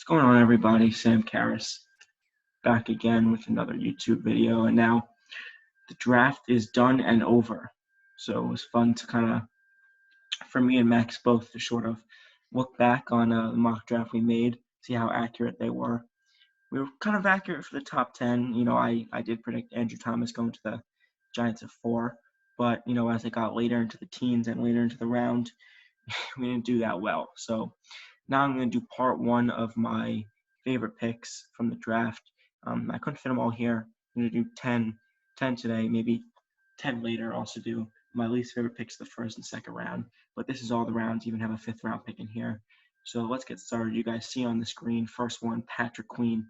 What's going on, everybody? Sam Karras back again with another YouTube video, and now the draft is done and over. So it was fun to for me and Max both, to sort of look back on the mock draft we made, see how accurate they were. We were kind of accurate for the top 10. I did predict Andrew Thomas going to the Giants at 4, but as I got later into the teens and later into the round, we didn't do that well. So now I'm going to do part 1 of my favorite picks from the draft. I couldn't fit them all here. I'm going to do 10 today, maybe 10 later. Also do my least favorite picks the first and second round. But this is all the rounds, even have a 5th round pick in here. So let's get started. You guys see on the screen, first one, Patrick Queen,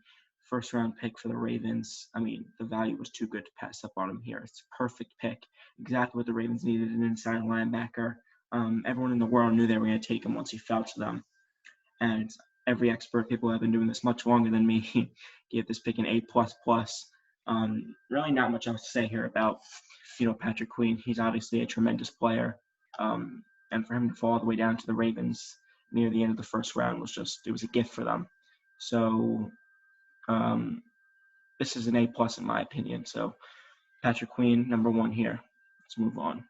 1st round pick for the Ravens. I mean, the value was too good to pass up on him here. It's a perfect pick, exactly what the Ravens needed, an inside linebacker. Everyone in the world knew they were going to take him once he fell to them. And every expert, people who have been doing this much longer than me, gave this pick an A++. Really not much else to say here about, Patrick Queen. He's obviously a tremendous player. And for him to fall all the way down to the Ravens near the end of the 1st round it was a gift for them. So this is an A+ in my opinion. So Patrick Queen, number 1 here. Let's move on.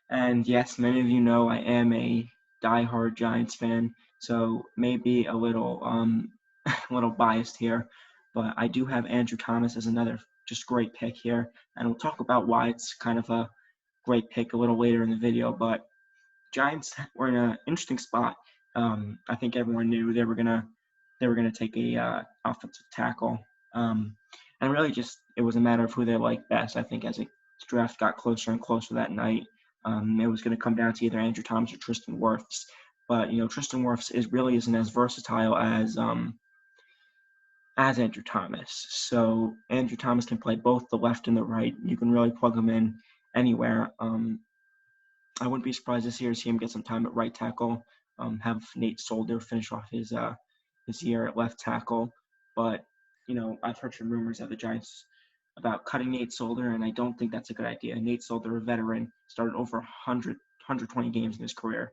And yes, many of you know I am a diehard Giants fan, so maybe a little little biased here, but I do have Andrew Thomas as another just great pick here, and we'll talk about why it's kind of a great pick a little later in the video. But Giants were in an interesting spot. I think everyone knew they were gonna take a offensive tackle, and really just it was a matter of who they liked best. I think as the draft got closer and closer that night, it was going to come down to either Andrew Thomas or Tristan Wirfs. But Tristan Wirfs isn't as versatile as Andrew Thomas. So Andrew Thomas can play both the left and the right. You can really plug him in anywhere. I wouldn't be surprised this year to see him get some time at right tackle. Have Nate Solder finish off his year at left tackle. But I've heard some rumors of the Giants about cutting Nate Solder, and I don't think that's a good idea. Nate Solder, a veteran, started over 120 games in his career.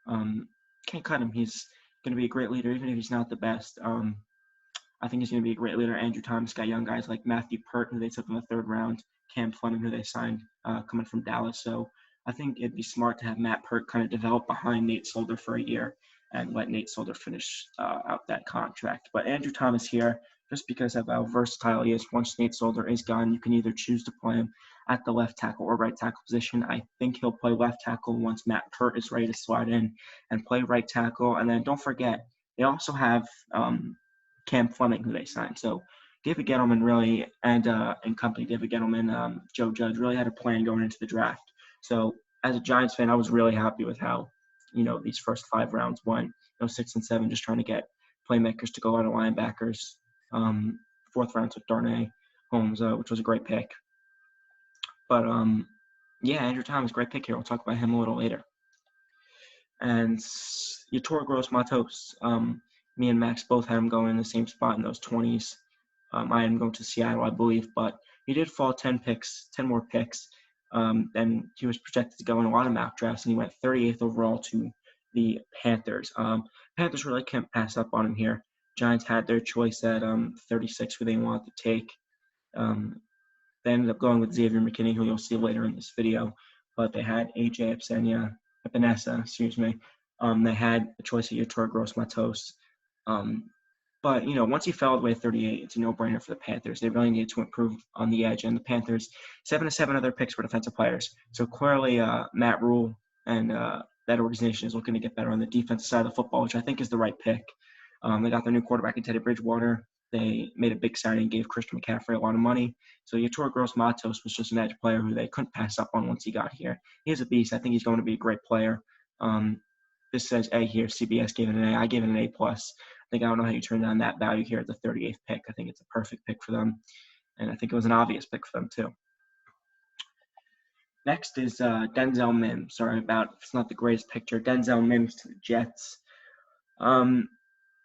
Can't cut him. He's going to be a great leader, even if he's not the best. I think he's going to be a great leader. Andrew Thomas got young guys like Matthew Pert, who they took in the 3rd round, Cam Fleming, who they signed coming from Dallas. So I think it'd be smart to have Matt Pert kind of develop behind Nate Solder for a year and let Nate Solder finish out that contract. But Andrew Thomas here, just because of how versatile he is, once Nate Solder is gone, you can either choose to play him at the left tackle or right tackle position. I think he'll play left tackle once Matt Pert is ready to slide in and play right tackle. And then don't forget, they also have Cam Fleming, who they signed. So David Gettleman really, and company, David Gettleman, Joe Judge, really had a plan going into the draft. So as a Giants fan, I was really happy with how, these first 5 rounds went. 6 and 7, just trying to get playmakers to go out of linebackers. 4th round took Darnay Holmes, which was a great pick. But Andrew Thomas, great pick here. We'll talk about him a little later. And Yetur Gross-Matos, me and Max both had him going in the same spot in those 20s. I had him going to Seattle, I believe, but he did fall 10 more picks. Then he was projected to go in a lot of mock drafts, and he went 38th overall to the Panthers. Panthers really can't pass up on him here. Giants had their choice at 36, who they wanted to take. They ended up going with Xavier McKinney, who you'll see later in this video. But they had AJ Epinesa. They had a choice of Yetur Gross-Matos. But, once he fell all the way to 38, it's a no-brainer for the Panthers. They really needed to improve on the edge. And the Panthers, 7 of their picks were defensive players. So clearly Matt Rule and that organization is looking to get better on the defensive side of the football, which I think is the right pick. They got their new quarterback in Teddy Bridgewater. They made a big signing, gave Christian McCaffrey a lot of money. So Yetur Gross-Matos was just an edge player who they couldn't pass up on once he got here. He's a beast. I think he's going to be a great player. This says A here. CBS gave it an A. I gave it an A+. I don't know how you turn down that value here at the 38th pick. I think it's a perfect pick for them. And I think it was an obvious pick for them too. Next is Denzel Mims. Sorry about if it's not the greatest picture. Denzel Mims to the Jets.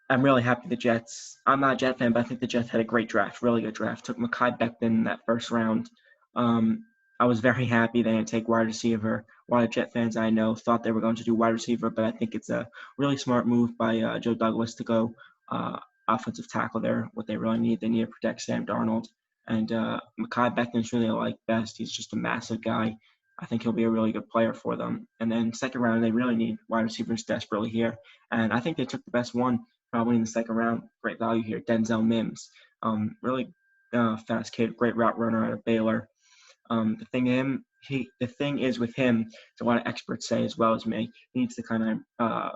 I'm really happy the Jets. I'm not a Jet fan, but I think the Jets had a great draft, really good draft. Took Mekhi Becton in that 1st round. I was very happy they didn't take wide receiver a lot of Jet fans I know thought they were going to do wide receiver, but I think it's a really smart move by Joe Douglas to go offensive tackle there. What they really need, they need to protect Sam Darnold. And Mekhi Becton's really like best. He's just a massive guy. I think he'll be a really good player for them. And then second round, they really need wide receivers desperately here. And I think they took the best one probably in the second round. Great value here, Denzel Mims. Really fast kid, great route runner out of Baylor. The thing is with him, a lot of experts say as well as me, he needs to kind of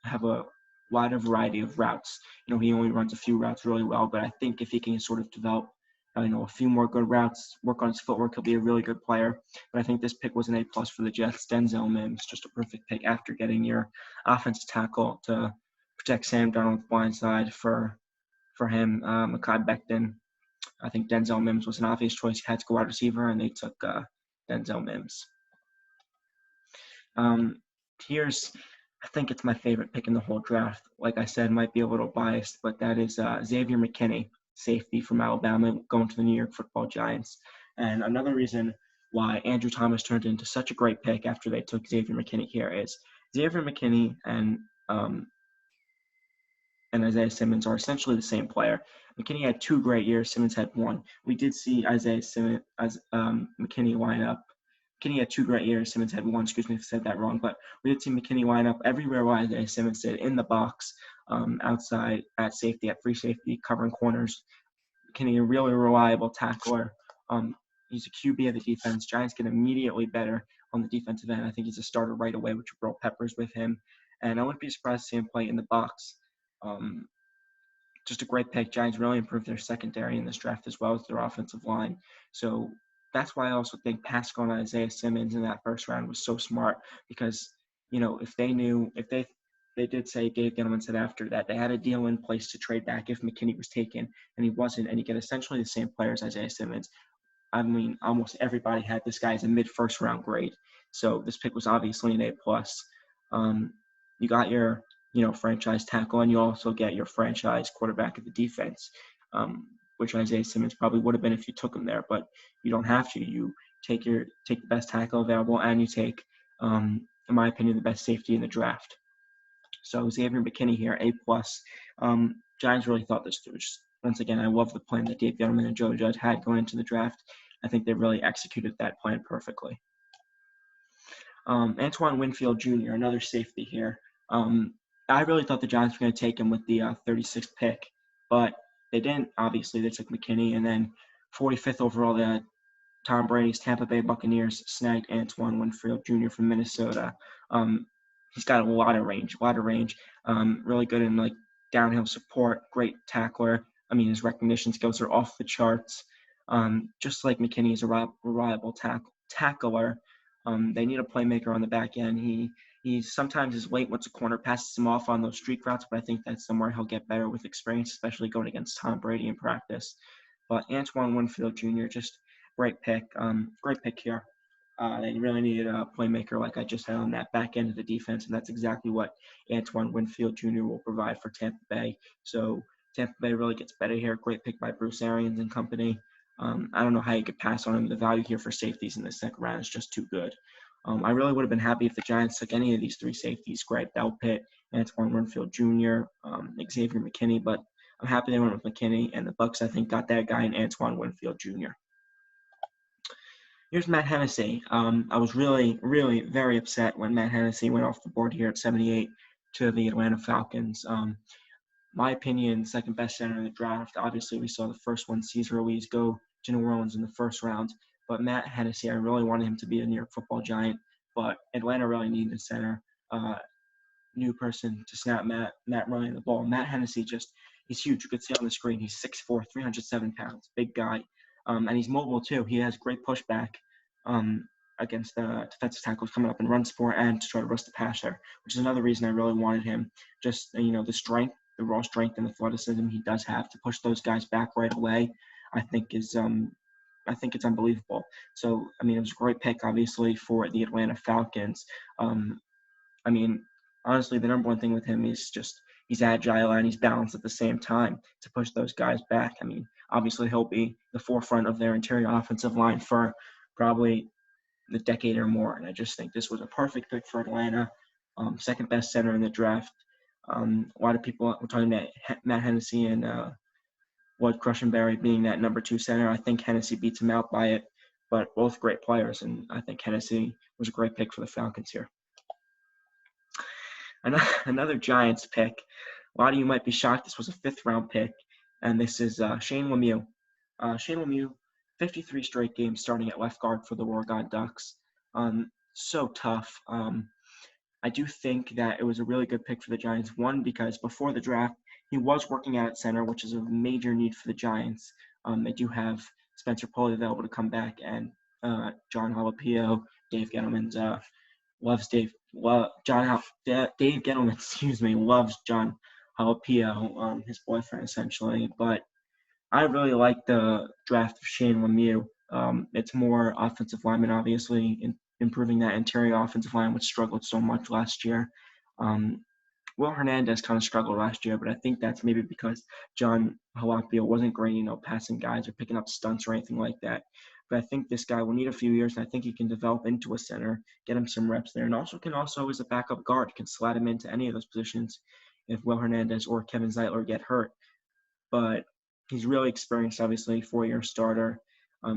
have a wider variety of routes. He only runs a few routes really well, but I think if he can sort of develop a few more good routes, work on his footwork, he'll be a really good player. But I think this pick was an A+ for the Jets. Denzel Mims, just a perfect pick after getting your offensive tackle to protect Sam Darnold's blind side for him. Mekhi Becton, I think Denzel Mims was an obvious choice. He had to go wide receiver, and they took Denzel Mims. I think it's my favorite pick in the whole draft. Like I said, might be a little biased, but that is Xavier McKinney, safety from Alabama, going to the New York Football Giants. And another reason why Andrew Thomas turned into such a great pick after they took Xavier McKinney here is Xavier McKinney and Isaiah Simmons are essentially the same player. McKinney had 2 great years. Simmons had 1. We did see Isaiah Simmons as McKinney line up. McKinney had 2 great years. Simmons had 1. Excuse me if I said that wrong. But we did see McKinney line up everywhere where Isaiah Simmons did, in the box, outside, at safety, at free safety, covering corners. McKinney, a really reliable tackler. He's a QB of the defense. Giants get immediately better on the defensive end. I think he's a starter right away with Jabril Peppers with him. And I wouldn't be surprised to see him play in the box. Just a great pick. Giants really improved their secondary in this draft as well as their offensive line. So that's why I also think passing on Isaiah Simmons in that first round was so smart, because, if they did say, Dave Gettleman said after that, they had a deal in place to trade back if McKinney was taken, and he wasn't, and you get essentially the same player as Isaiah Simmons. I mean, almost everybody had this guy as a mid-first round grade. So this pick was obviously an A+. You got your franchise tackle, and you also get your franchise quarterback of the defense, which Isaiah Simmons probably would have been if you took him there, but you don't have to. You take the best tackle available, and you take, in my opinion, the best safety in the draft. So Xavier McKinney here, A+. Giants really thought this through. Once again, I love the plan that Dave Gettleman and Joe Judge had going into the draft. I think they really executed that plan perfectly. Antoine Winfield Jr., another safety here. I really thought the Giants were going to take him with the 36th pick, but they didn't. Obviously, they took McKinney, and then 45th overall, the Tom Brady's Tampa Bay Buccaneers snagged Antoine Winfield Jr. from Minnesota. He's got a lot of range. Really good in downhill support, great tackler. I mean, his recognition skills are off the charts. Just like McKinney is a reliable tackler. They need a playmaker on the back end. He sometimes is late once a corner passes him off on those streak routes, but I think that's somewhere he'll get better with experience, especially going against Tom Brady in practice. But Antoine Winfield Jr., just great pick. Great pick here. They really needed a playmaker, like I just said, on that back end of the defense, and that's exactly what Antoine Winfield Jr. will provide for Tampa Bay. So Tampa Bay really gets better here. Great pick by Bruce Arians and company. I don't know how you could pass on him. The value here for safeties in the second round is just too good. I really would have been happy if the Giants took any of these 3 safeties, Greg Delpit, Antoine Winfield Jr., Xavier McKinney, but I'm happy they went with McKinney, and the Bucs, I think, got that guy in Antoine Winfield Jr. Here's Matt Hennessy. I was really, really very upset when Matt Hennessy went off the board here at 78 to the Atlanta Falcons. My opinion, second best center in the draft. Obviously, we saw the first one, Cesar Ruiz, go to New Orleans in the first round. But Matt Hennessy, I really wanted him to be a New York Football Giant. But Atlanta really needed a center, new person to snap Matt Ryan the ball. Matt Hennessy he's huge. You could see on the screen, he's 6'4", 307 pounds, big guy. And he's mobile too. He has great pushback against the defensive tackles coming up and run support and to try to rush the passer, which is another reason I really wanted him. Just, the strength, the raw strength and athleticism he does have to push those guys back right away, I think it's unbelievable. So, I mean, it was a great pick, obviously, for the Atlanta Falcons. I mean, honestly, the number one thing with him is just he's agile and he's balanced at the same time to push those guys back. I mean, obviously, he'll be the forefront of their interior offensive line for probably the decade or more. And I just think this was a perfect pick for Atlanta. Second best center in the draft. A lot of people were talking about Matt Hennessy and Wood Cushenberry being that number 2 center. I think Hennessy beats him out by it, but both great players, and I think Hennessy was a great pick for the Falcons here. Another Giants pick. A lot of you might be shocked this was a 5th-round pick, and this is Shane Lemieux. Shane Lemieux, 53 straight games starting at left guard for the Oregon Ducks. So tough. I do think that it was a really good pick for the Giants. One, because before the draft, he was working out at center, which is a major need for the Giants. They do have Spencer Pulley available to come back, and John Halapio, Dave Gettleman's loves Dave Gettleman, loves John Halapio, his boyfriend essentially. But I really like the draft of Shane Lemieux. It's more offensive lineman, obviously, improving that interior offensive line, which struggled so much last year. Will Hernandez kind of struggled last year, but I think that's maybe because John Halapio wasn't great, passing guys or picking up stunts or anything like that. But I think this guy will need a few years, and I think he can develop into a center, get him some reps there, and also as a backup guard, can slide him into any of those positions if Will Hernandez or Kevin Zeitler get hurt. But he's really experienced, obviously, 4-year starter,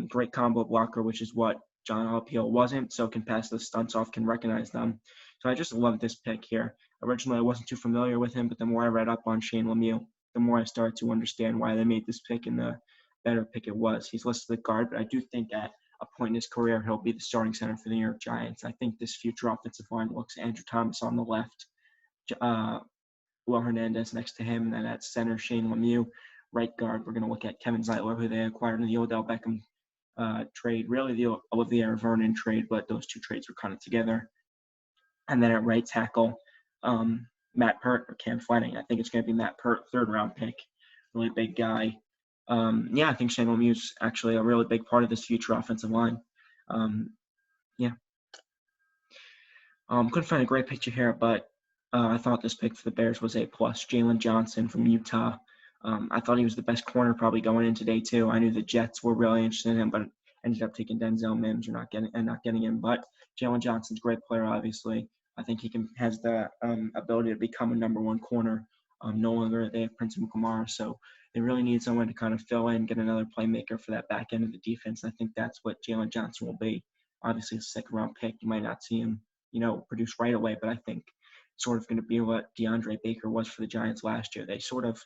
great combo blocker, which is what John Halapio wasn't, so can pass the stunts off, can recognize them. So I just love this pick here. Originally, I wasn't too familiar with him, but the more I read up on Shane Lemieux, the more I started to understand why they made this pick and the better pick it was. He's listed at guard, but I do think at a point in his career, he'll be the starting center for the New York Giants. I think this future offensive line looks Andrew Thomas on the left, Will Hernandez next to him, and then at center, Shane Lemieux. Right guard, we're going to look at Kevin Zeitler, who they acquired in the Odell Beckham trade, really the Olivier Vernon trade, but those two trades were kind of together. And then at right tackle, Matt Peart or Cam Fleming. I think it's going to be Matt Peart, 3rd-round pick, really big guy. I think Shane Lemieux is actually a really big part of this future offensive line. Couldn't find a great picture here, but I thought this pick for the Bears was A+. Jalen Johnson from Utah. I thought he was the best corner probably going in today too. I knew the Jets were really interested in him, but ended up taking Denzel Mims or not getting him. But Jalen Johnson's a great player, obviously. I think he has the ability to become a number 1 corner. No longer they have Prince Mukamara, so they really need someone to kind of fill in, get another playmaker for that back end of the defense. I think that's what Jalen Johnson will be. Obviously, a 2nd-round pick. You might not see him, produce right away, but I think sort of going to be what DeAndre Baker was for the Giants last year. They sort of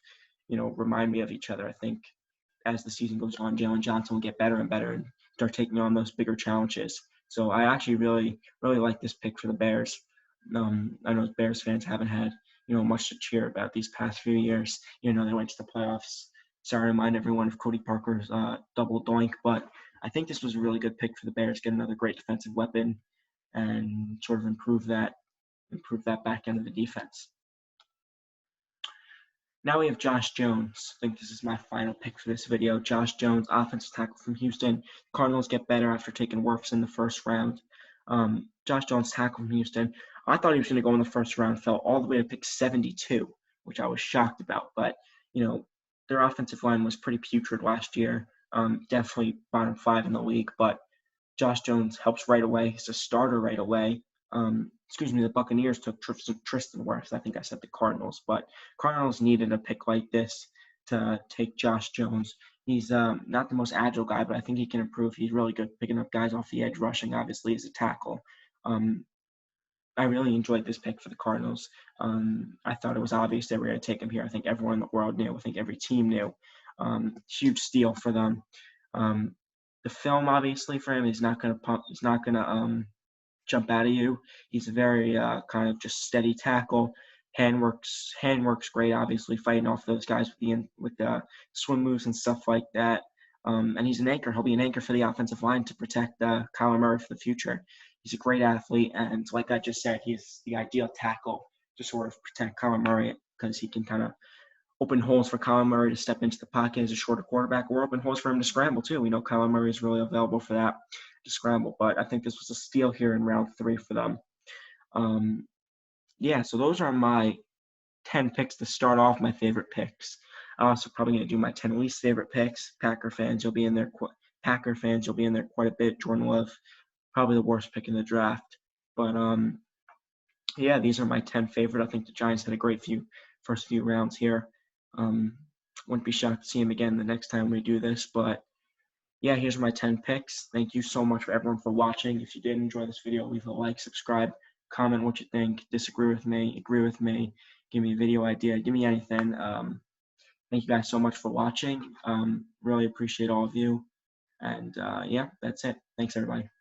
remind me of each other. I think as the season goes on, Jalen Johnson will get better and better and start taking on those bigger challenges. So I actually really, really like this pick for the Bears. I know Bears fans haven't had, much to cheer about these past few years. They went to the playoffs. Sorry to remind everyone of Cody Parker's double doink, but I think this was a really good pick for the Bears. Get another great defensive weapon and sort of improve that back end of the defense. Now we have Josh Jones. I think this is my final pick for this video. Josh Jones, offensive tackle from Houston. Cardinals get better after taking Wirfs in the 1st round. Josh Jones, tackle from Houston. I thought he was going to go in the 1st round, fell all the way to pick 72, which I was shocked about. But, their offensive line was pretty putrid last year. Definitely bottom 5 in the league. But Josh Jones helps right away. He's a starter right away. The Buccaneers took Tristan Wirfs. I think I said the Cardinals, but Cardinals needed a pick like this to take Josh Jones. He's not the most agile guy, but I think he can improve. He's really good picking up guys off the edge, rushing, obviously, as a tackle. I really enjoyed this pick for the Cardinals. I thought it was obvious they were going to take him here. I think everyone in the world knew. I think every team knew. Huge steal for them. The film, obviously, for him, he's not going to jump out of you. He's a very kind of just steady tackle. Handwork's great, obviously, fighting off those guys with the swim moves and stuff like that. And he's an anchor. He'll be an anchor for the offensive line to protect Kyler Murray for the future. He's a great athlete, and like I just said, he's the ideal tackle to sort of protect Kyler Murray because he can kind of open holes for Kyler Murray to step into the pocket as a shorter quarterback, or open holes for him to scramble too. We know Kyler Murray is really available for that, to scramble. But I think this was a steal here in round 3 for them. So those are my 10 picks to start off my favorite picks. I'm also probably going to do my 10 least favorite picks. Packer fans, you'll be in there quite a bit. Jordan Love, probably the worst pick in the draft. But yeah, these are my 10 favorite. I think the Giants had a great first few rounds here. Wouldn't be shocked to see him again the next time we do this. But yeah, here's my 10 picks. Thank you so much for everyone for watching. If you did enjoy this video, leave a like, subscribe, comment what you think, disagree with me, agree with me, give me a video idea, give me anything. Thank you guys so much for watching. Really appreciate all of you. And yeah, that's it. Thanks, everybody.